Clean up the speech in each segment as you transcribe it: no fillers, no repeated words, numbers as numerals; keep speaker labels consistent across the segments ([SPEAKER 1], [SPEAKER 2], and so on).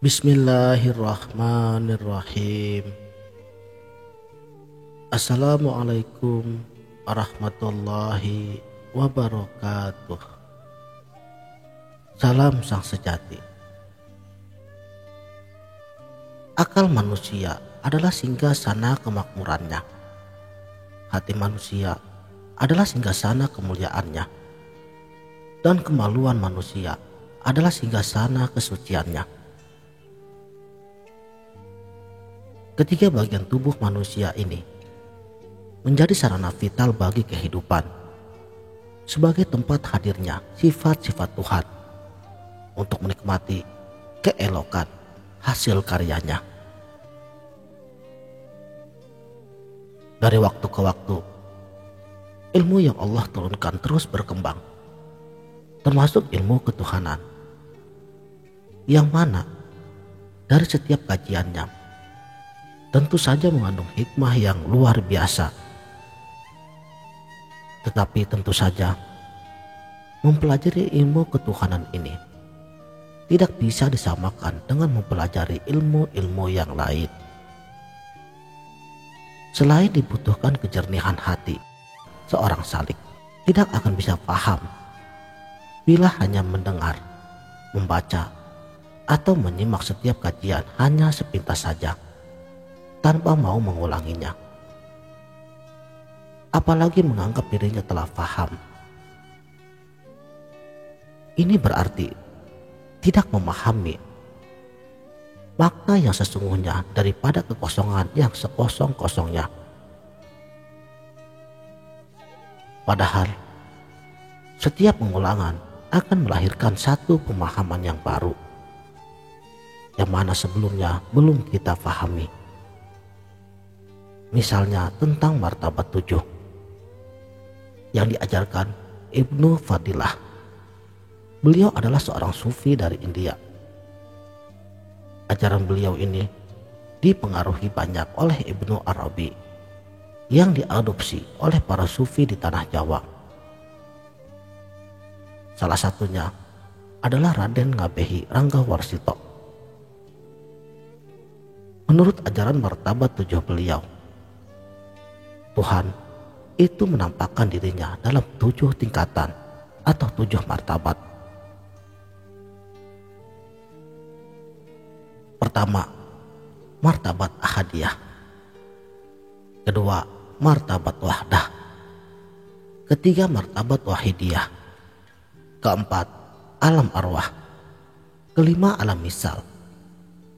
[SPEAKER 1] Bismillahirrahmanirrahim. Assalamualaikum warahmatullahi wabarakatuh. Salam sang sejati. Akal manusia adalah singgasana kemakmurannya. Hati manusia adalah singgasana kemuliaannya. Dan kemaluan manusia adalah singgasana kesuciannya. Ketiga bagian tubuh manusia ini menjadi sarana vital bagi kehidupan sebagai tempat hadirnya sifat-sifat Tuhan untuk menikmati keelokan hasil karyanya. Dari waktu ke waktu, ilmu yang Allah turunkan terus berkembang, termasuk ilmu ketuhanan, yang mana dari setiap kajiannya tentu saja mengandung hikmah yang luar biasa. Tetapi tentu saja mempelajari ilmu ketuhanan ini tidak bisa disamakan dengan mempelajari ilmu-ilmu yang lain. Selain dibutuhkan kejernihan hati, seorang salik tidak akan bisa paham bila hanya mendengar, membaca, atau menyimak setiap kajian hanya sepintas saja tanpa mau mengulanginya, apalagi menganggap dirinya telah paham. Ini berarti tidak memahami makna yang sesungguhnya daripada kekosongan yang sekosong-kosongnya. Padahal setiap pengulangan akan melahirkan satu pemahaman yang baru, yang mana sebelumnya belum kita pahami. Misalnya tentang martabat 7 yang diajarkan Ibnu Fadilah. Beliau adalah seorang sufi dari India. Ajaran beliau ini dipengaruhi banyak oleh Ibnu Arabi yang diadopsi oleh para sufi di tanah Jawa. Salah satunya adalah Raden Ngabehi Ranggawarsita. Menurut ajaran martabat 7 beliau, Tuhan itu menampakkan dirinya dalam 7 tingkatan atau 7 martabat. Pertama, martabat ahadiyah. Kedua, martabat wahdah. Ketiga, martabat wahidiyah. Keempat, alam arwah. Kelima, alam misal.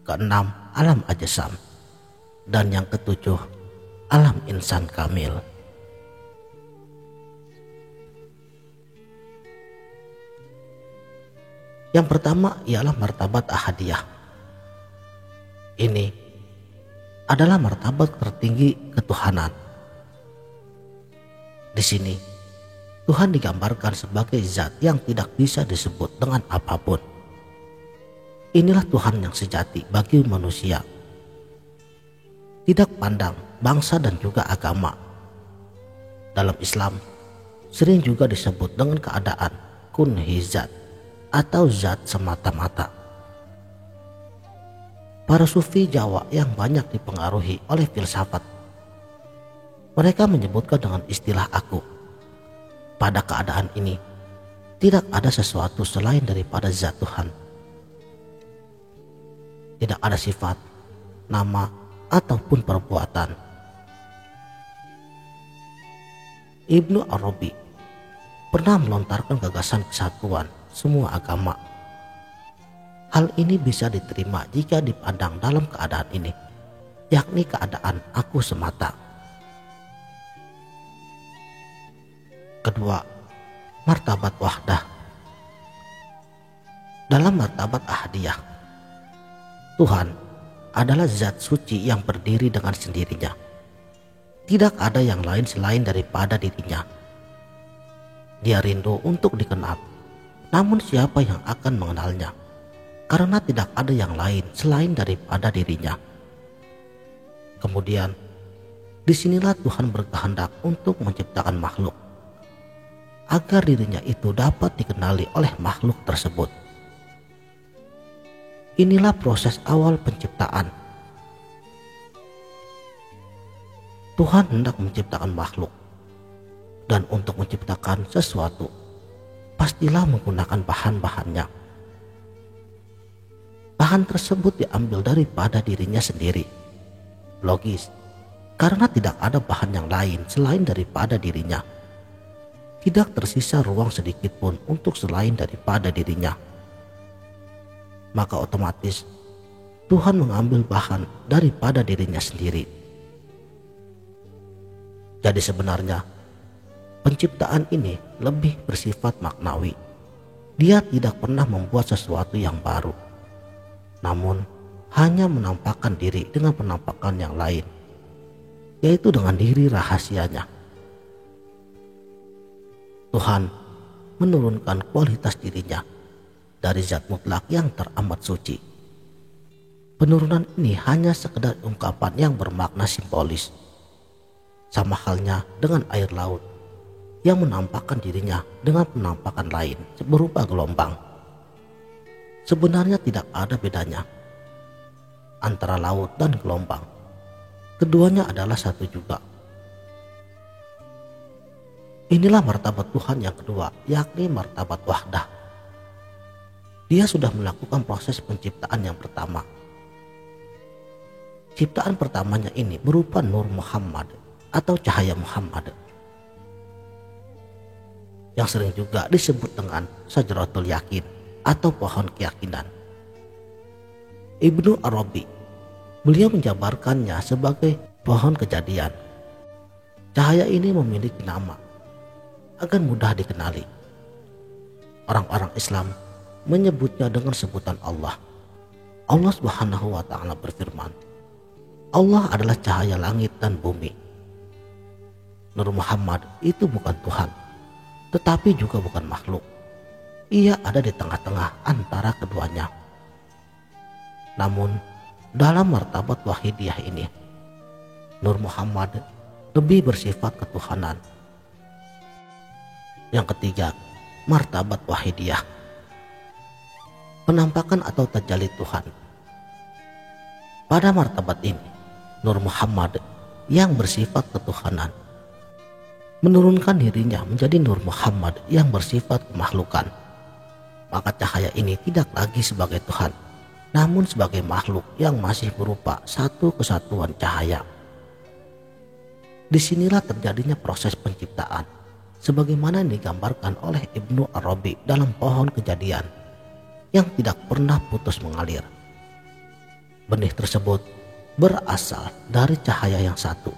[SPEAKER 1] Keenam, alam ajsam. Dan yang ketujuh, alam insan kamil. Yang pertama ialah martabat ahadiyah. Ini adalah martabat tertinggi ketuhanan. Di sini Tuhan digambarkan sebagai zat yang tidak bisa disebut dengan apapun. Inilah Tuhan yang sejati bagi manusia. Tidak pandang bangsa dan juga agama. Dalam Islam sering juga disebut dengan keadaan kun hizat atau zat semata-mata. Para sufi Jawa yang banyak dipengaruhi oleh filsafat, mereka menyebutkan dengan istilah aku. Pada keadaan ini tidak ada sesuatu selain daripada zat Tuhan. Tidak ada sifat, nama, ataupun perbuatan. Ibnu Arabi pernah melontarkan gagasan kesatuan semua agama. Hal ini bisa diterima jika dipandang dalam keadaan ini, yakni keadaan aku semata. Kedua, martabat wahdah. Dalam martabat ahadiyah, Tuhan adalah zat suci yang berdiri dengan sendirinya. Tidak ada yang lain selain daripada dirinya. Dia rindu untuk dikenal, namun siapa yang akan mengenalnya? Karena tidak ada yang lain selain daripada dirinya. Kemudian, disinilah Tuhan berkehendak untuk menciptakan makhluk, agar dirinya itu dapat dikenali oleh makhluk tersebut. Inilah proses awal penciptaan. Tuhan hendak menciptakan makhluk, dan untuk menciptakan sesuatu pastilah menggunakan bahan-bahannya. Bahan tersebut diambil daripada dirinya sendiri. Logis, karena tidak ada bahan yang lain selain daripada dirinya. Tidak tersisa ruang sedikit pun untuk selain daripada dirinya. Maka otomatis Tuhan mengambil bahan daripada dirinya sendiri. Jadi sebenarnya penciptaan ini lebih bersifat maknawi. Dia tidak pernah membuat sesuatu yang baru, namun hanya menampakkan diri dengan penampakan yang lain, yaitu dengan diri rahasianya. Tuhan menurunkan kualitas dirinya dari zat mutlak yang teramat suci. Penurunan ini hanya sekedar ungkapan yang bermakna simbolis. Sama halnya dengan air laut yang menampakkan dirinya dengan penampakan lain berupa gelombang. Sebenarnya tidak ada bedanya antara laut dan gelombang. Keduanya adalah satu juga. Inilah martabat Tuhan yang kedua, yakni martabat wahdah. Dia sudah melakukan proses penciptaan yang pertama. Ciptaan pertamanya ini berupa Nur Muhammad atau cahaya Muhammad, yang sering juga disebut dengan Syajaratul Yakin atau pohon keyakinan. Ibnu Arabi, beliau menjabarkannya sebagai pohon kejadian. Cahaya ini memiliki nama agar mudah dikenali. Orang-orang Islam menyebutnya dengan sebutan Allah. Allah Subhanahu wa Ta'ala berfirman, Allah adalah cahaya langit dan bumi. Nur Muhammad itu bukan Tuhan, tetapi juga bukan makhluk. Ia ada di tengah-tengah antara keduanya. Namun dalam martabat wahidiyah ini, Nur Muhammad lebih bersifat ketuhanan. Yang ketiga, martabat wahidiyah, penampakan atau tajalli Tuhan. Pada martabat ini, Nur Muhammad yang bersifat ketuhanan menurunkan dirinya menjadi Nur Muhammad yang bersifat kemakhlukan. Maka cahaya ini tidak lagi sebagai Tuhan, namun sebagai makhluk yang masih berupa satu kesatuan cahaya. Disinilah terjadinya proses penciptaan, sebagaimana yang digambarkan oleh Ibnu Arabi dalam pohon kejadian yang tidak pernah putus mengalir. Benih tersebut berasal dari cahaya yang satu,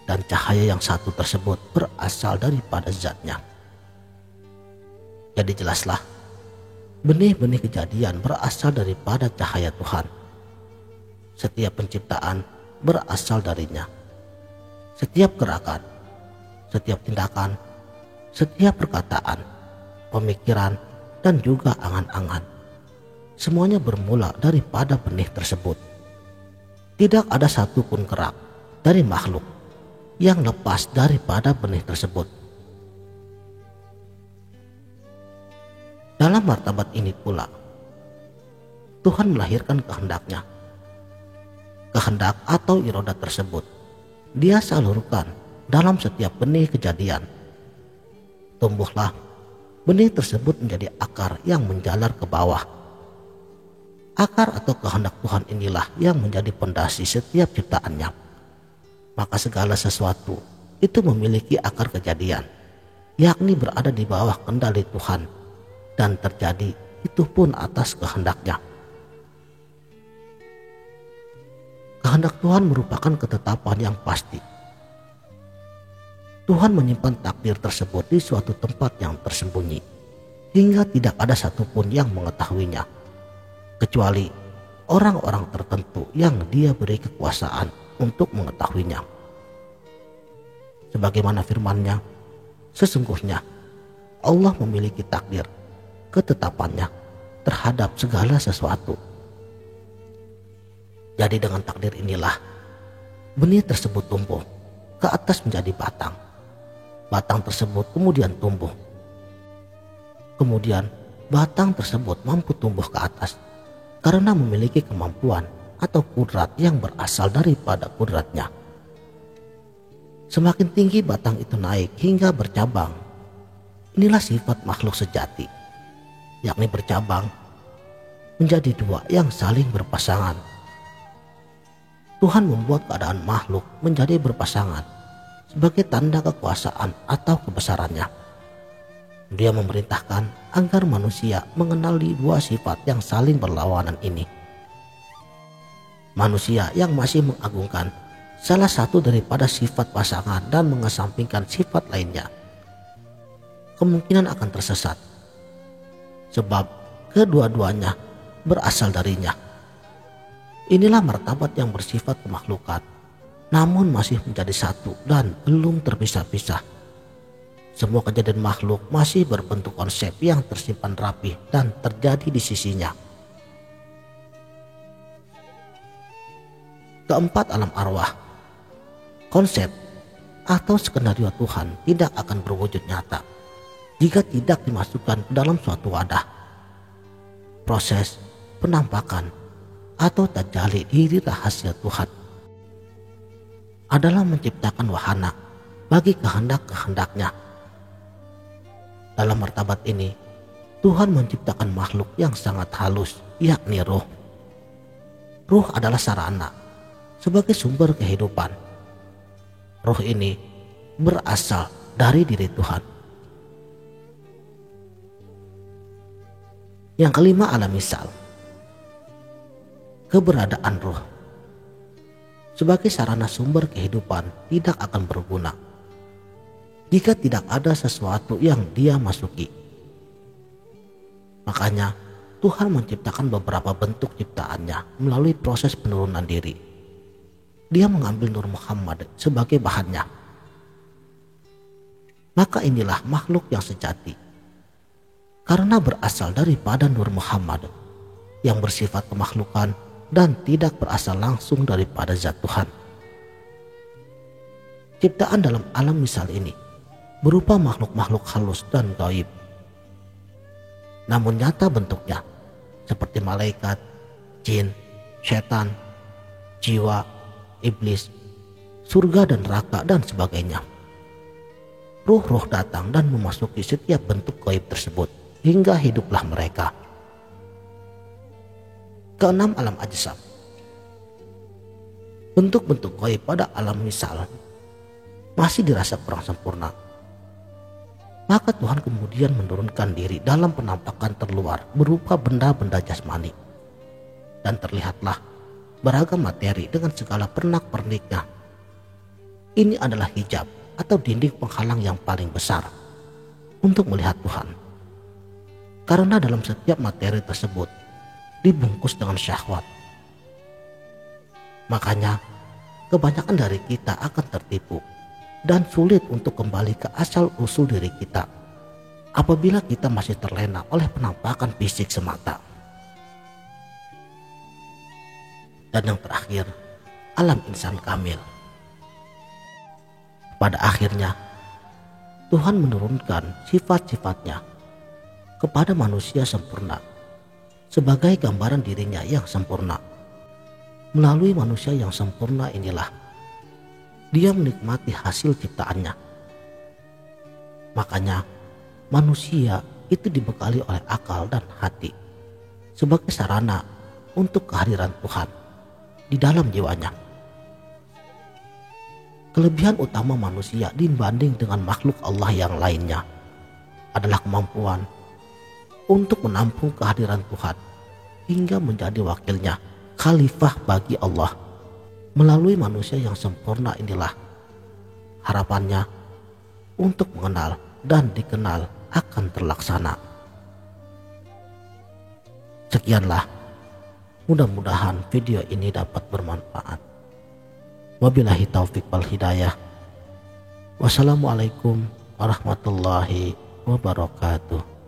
[SPEAKER 1] dan cahaya yang satu tersebut berasal daripada zatnya. Jadi jelaslah, benih-benih kejadian berasal daripada cahaya Tuhan. Setiap penciptaan berasal darinya. Setiap gerakan, setiap tindakan, setiap perkataan, pemikiran, dan juga angan-angan, semuanya bermula daripada benih tersebut. Tidak ada satupun gerak dari makhluk yang lepas daripada benih tersebut. Dalam martabat ini pula, Tuhan melahirkan kehendaknya. Kehendak atau iroda tersebut Dia salurkan dalam setiap benih kejadian. Tumbuhlah benih tersebut menjadi akar yang menjalar ke bawah. Akar atau kehendak Tuhan inilah yang menjadi pondasi setiap ciptaannya. Maka segala sesuatu itu memiliki akar kejadian, yakni berada di bawah kendali Tuhan, dan terjadi itu pun atas kehendaknya. Kehendak Tuhan merupakan ketetapan yang pasti. Tuhan menyimpan takdir tersebut di suatu tempat yang tersembunyi, hingga tidak ada satupun yang mengetahuinya, kecuali orang-orang tertentu yang Dia beri kekuasaan untuk mengetahuinya. Sebagaimana firman-Nya, sesungguhnya Allah memiliki takdir, ketetapannya terhadap segala sesuatu. Jadi dengan takdir inilah benih tersebut tumbuh ke atas menjadi batang. Batang tersebut kemudian tumbuh. Kemudian batang tersebut mampu tumbuh ke atas karena memiliki kemampuan atau kudrat yang berasal daripada kudratnya. Semakin tinggi batang itu naik hingga bercabang. Inilah sifat makhluk sejati, yakni bercabang menjadi dua yang saling berpasangan. Tuhan membuat keadaan makhluk menjadi berpasangan sebagai tanda kekuasaan atau kebesarannya. Dia memerintahkan agar manusia mengenali dua sifat yang saling berlawanan ini. Manusia yang masih mengagungkan salah satu daripada sifat pasangan dan mengesampingkan sifat lainnya, kemungkinan akan tersesat, sebab kedua-duanya berasal darinya. Inilah martabat yang bersifat kemakhlukan, namun masih menjadi satu dan belum terpisah-pisah. Semua kejadian makhluk masih berbentuk konsep yang tersimpan rapi dan terjadi di sisinya. Keempat, alam arwah. Konsep atau skenario Tuhan tidak akan berwujud nyata jika tidak dimasukkan ke dalam suatu wadah. Proses penampakan atau tajalli diri rahasia Tuhan adalah menciptakan wahana bagi kehendak-kehendaknya. Dalam martabat ini, Tuhan menciptakan makhluk yang sangat halus, yakni ruh. Ruh adalah sarana sebagai sumber kehidupan. Ruh ini berasal dari diri Tuhan. Yang kelima, alam misal. Keberadaan ruh sebagai sarana sumber kehidupan tidak akan berguna jika tidak ada sesuatu yang dia masuki. Makanya Tuhan menciptakan beberapa bentuk ciptaannya melalui proses penurunan diri. Dia mengambil Nur Muhammad sebagai bahannya. Maka inilah makhluk yang sejati, karena berasal daripada Nur Muhammad yang bersifat kemakhlukan dan tidak berasal langsung daripada zat Tuhan. Ciptaan dalam alam misal ini berupa makhluk-makhluk halus dan gaib, namun nyata bentuknya seperti malaikat, jin, setan, jiwa, iblis, surga dan neraka dan sebagainya. Ruh-ruh datang dan memasuki setiap bentuk gaib tersebut hingga hiduplah mereka. Keenam, alam ajsam. Bentuk-bentuk gaib pada alam misal masih dirasa kurang sempurna. Maka Tuhan kemudian menurunkan diri dalam penampakan terluar berupa benda-benda jasmani. Dan terlihatlah beragam materi dengan segala pernak-perniknya. Ini adalah hijab atau dinding penghalang yang paling besar untuk melihat Tuhan. Karena dalam setiap materi tersebut dibungkus dengan syahwat. Makanya kebanyakan dari kita akan tertipu dan sulit untuk kembali ke asal-usul diri kita apabila kita masih terlena oleh penampakan fisik semata. Dan yang terakhir, alam insan kamil. Pada akhirnya, Tuhan menurunkan sifat-sifatnya kepada manusia sempurna sebagai gambaran dirinya yang sempurna. Melalui manusia yang sempurna inilah dia menikmati hasil ciptaannya. Makanya manusia itu dibekali oleh akal dan hati sebagai sarana untuk kehadiran Tuhan di dalam jiwanya. Kelebihan utama manusia dibanding dengan makhluk Allah yang lainnya adalah kemampuan untuk menampung kehadiran Tuhan hingga menjadi wakilnya, khalifah bagi Allah. Melalui manusia yang sempurna inilah harapannya untuk mengenal dan dikenal akan terlaksana. Sekianlah, mudah-mudahan video ini dapat bermanfaat. Wabillahi taufiq wal hidayah. Wassalamualaikum warahmatullahi wabarakatuh.